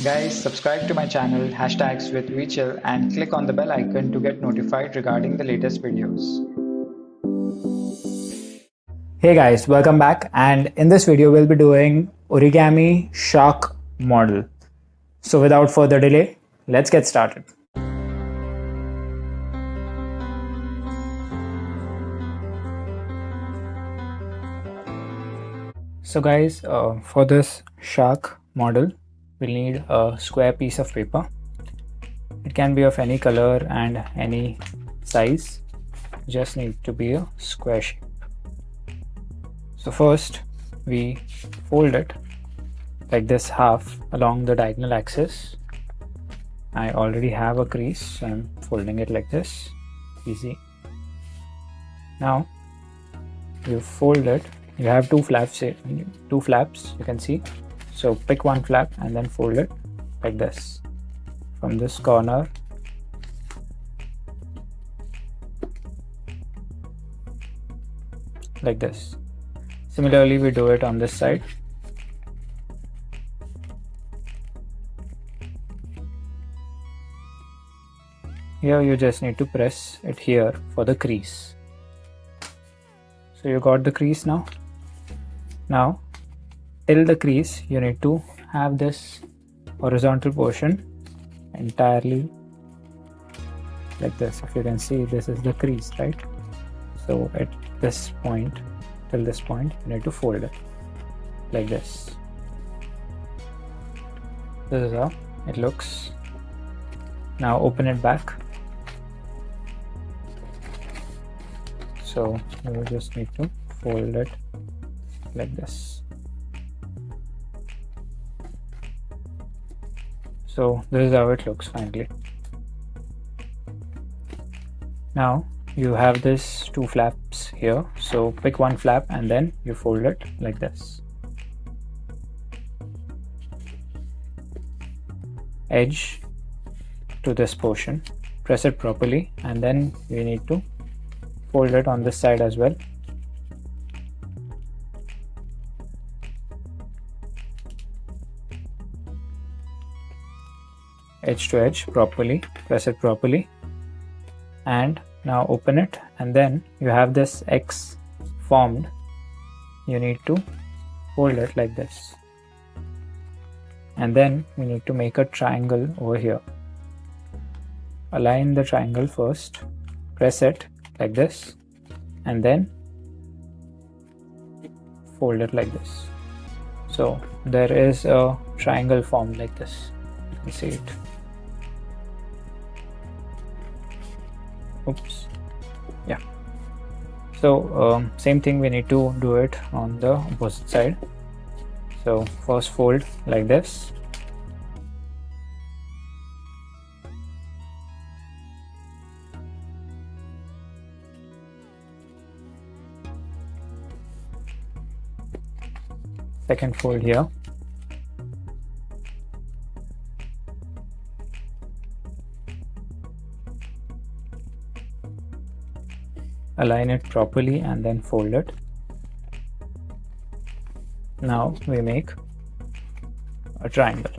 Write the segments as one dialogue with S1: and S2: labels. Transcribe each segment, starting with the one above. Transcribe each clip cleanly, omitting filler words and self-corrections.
S1: Guys, subscribe to my channel hashtags with WeChill and click on the bell icon to get notified regarding the latest videos.
S2: Hey guys, welcome back, and in this video we'll be doing origami shark model. So without further delay, let's get started. So guys, for this shark model we'll need a square piece of paper. It can be of any color and any size, just need to be a square shape. So first we fold it like this half along the diagonal axis. I already have a crease, so I'm folding it like this, easy. Now you fold it, you have two flaps you can see, so pick one flap and then fold it like this from this corner like this. Similarly, we do it on this side. Here you just need to press it here for the crease. So you got the crease now. Now till the crease you need to have this horizontal portion entirely like this. If you can see, this is the crease, right? So at this point, till this point, you need to fold it like this. This is how it looks. Now open it back. So you just need to fold it like this. So this is how it looks finally. Now you have this two flaps here, so pick one flap and then you fold it like this. Edge to this portion, press it properly, and then we need to fold it on this side as well. Edge to edge properly, press it properly, and now open it, and then you have this X formed. You need to fold it like this, and then we need to make a triangle over here. Align the triangle first, press it like this, and then fold it like this. So there is a triangle formed like this. You can see it. Oops. Yeah. So same thing, we need to do it on the opposite side. So first fold like this. Second fold here. Align it properly and then fold it. Now we make a triangle.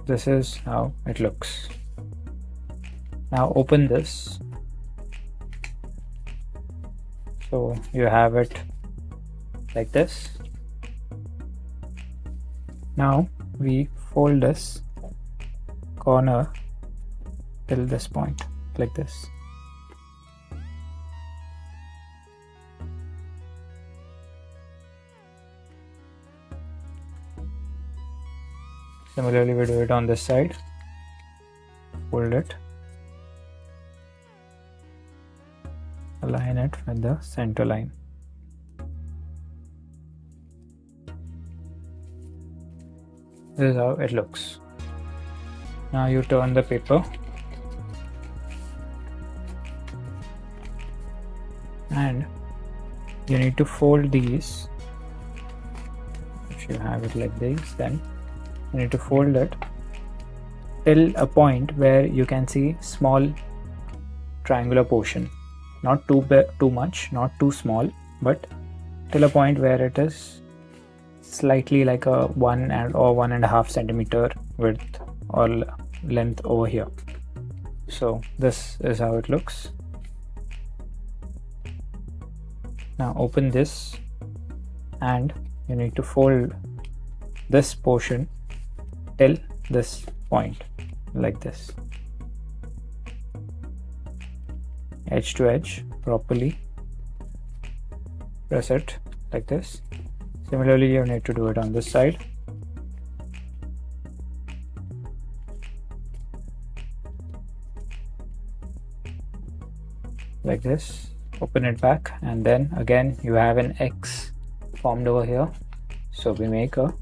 S2: This is how it looks. Now open this. So you have it like this. Now we fold this corner till this point like this. Similarly, we do it on this side. Fold it. Align it with the center line. This is how it looks. Now you turn the paper and you need to fold these. If you have it like this, then you need to fold it till a point where you can see small triangular portion, not too much, not too small, but till a point where it is slightly like a 1 or 1.5 centimeter width or length over here. So this is how it looks. Now open this and you need to fold this portion till this point, like this, edge to edge properly. Press it like this. Similarly, you need to do it on this side. Like this. Open it back, and then again you have an X formed over here, so we make a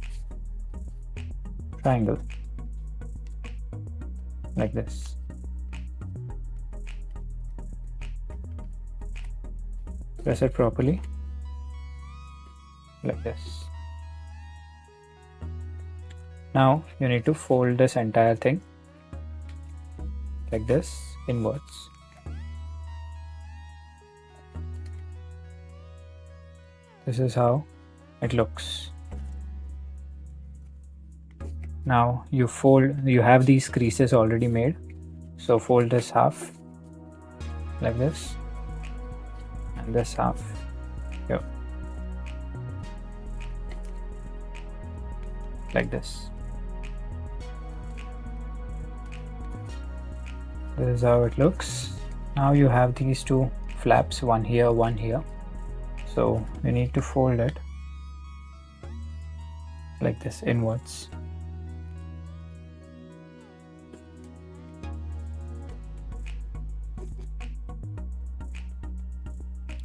S2: triangle like this. Press it properly like this. Now you need to fold this entire thing like this inwards. This is how it looks. Now you have these creases already made, so fold this half like this and this half here like this. This is how it looks. Now you have these two flaps, one here, one here. So we need to fold it like this inwards.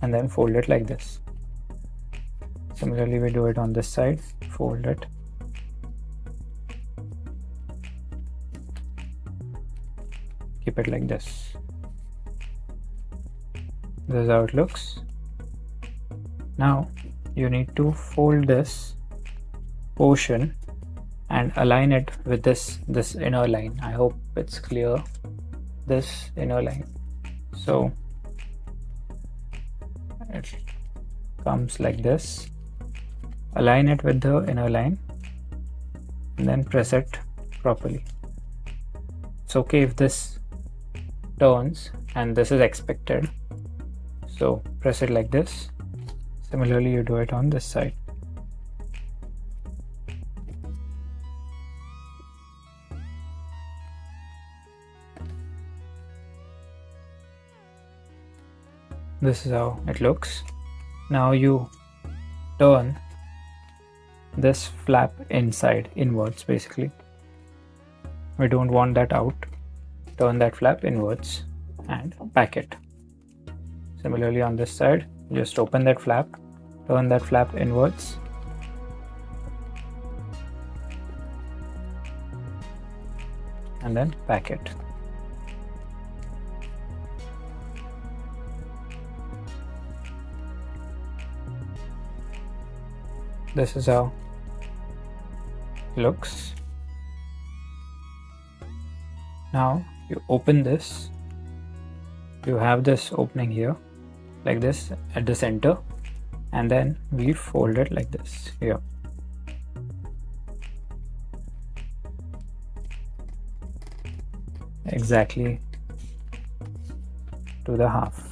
S2: And then fold it like this. Similarly, we do it on this side. Fold it. Keep it like this. This is how it looks. Now you need to fold this portion and align it with this inner line. I hope it's clear, this inner line. So it comes like this. Align it with the inner line and then press it properly. It's okay if this turns, and this is expected, so press it like this. Similarly, you do it on this side. This is how it looks. Now you turn this flap inwards basically. We don't want that out. Turn that flap inwards and pack it. Similarly on this side, just open that flap, turn that flap inwards, and then pack it. This is how it looks. Now you open this. You have this opening here like this at the center, and then we fold it like this here. Exactly to the half.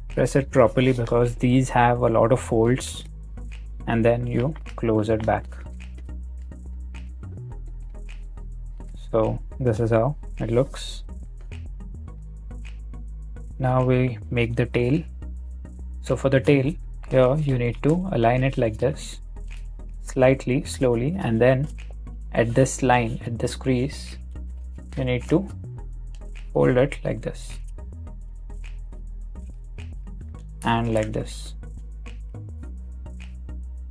S2: Press it properly because these have a lot of folds, and then you close it back. So this is how it looks. Now we make the tail. So for the tail, here you need to align it like this, slightly, slowly, and then at this line, at this crease, you need to fold it like this and like this,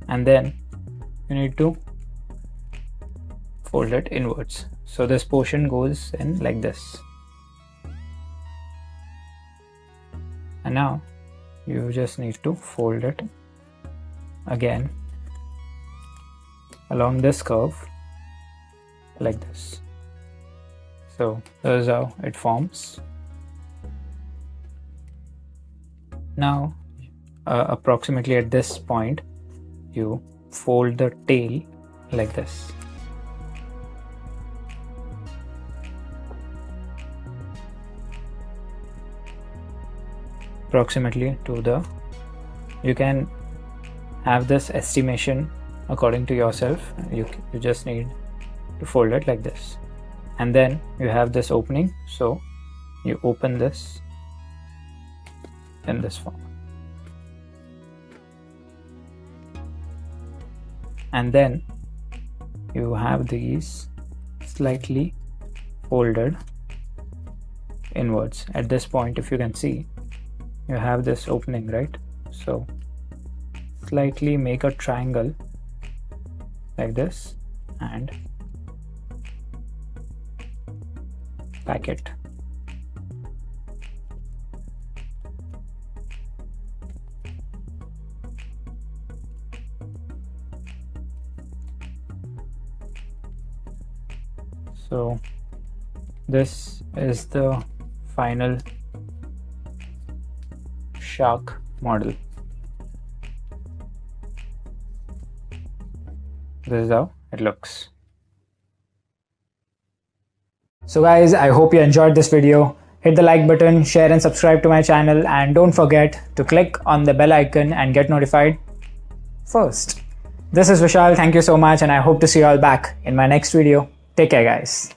S2: and then you need to fold it inwards. So this portion goes in like this. And now you just need to fold it again along this curve like this. So this is how it forms. Now approximately at this point you fold the tail like this. Approximately to the, you can have this estimation according to yourself. You just need to fold it like this, and then you have this opening, so you open this in this form, and then you have these slightly folded inwards. At this point, if you can see, you have this opening, right? So slightly make a triangle like this and pack it. So this is the final shark model. This is how it looks. So guys, I hope you enjoyed this video. Hit the like button, share and subscribe to my channel, and don't forget to click on the bell icon and get notified first. This is Vishal, thank you so much, and I hope to see you all back in my next video. Take care guys.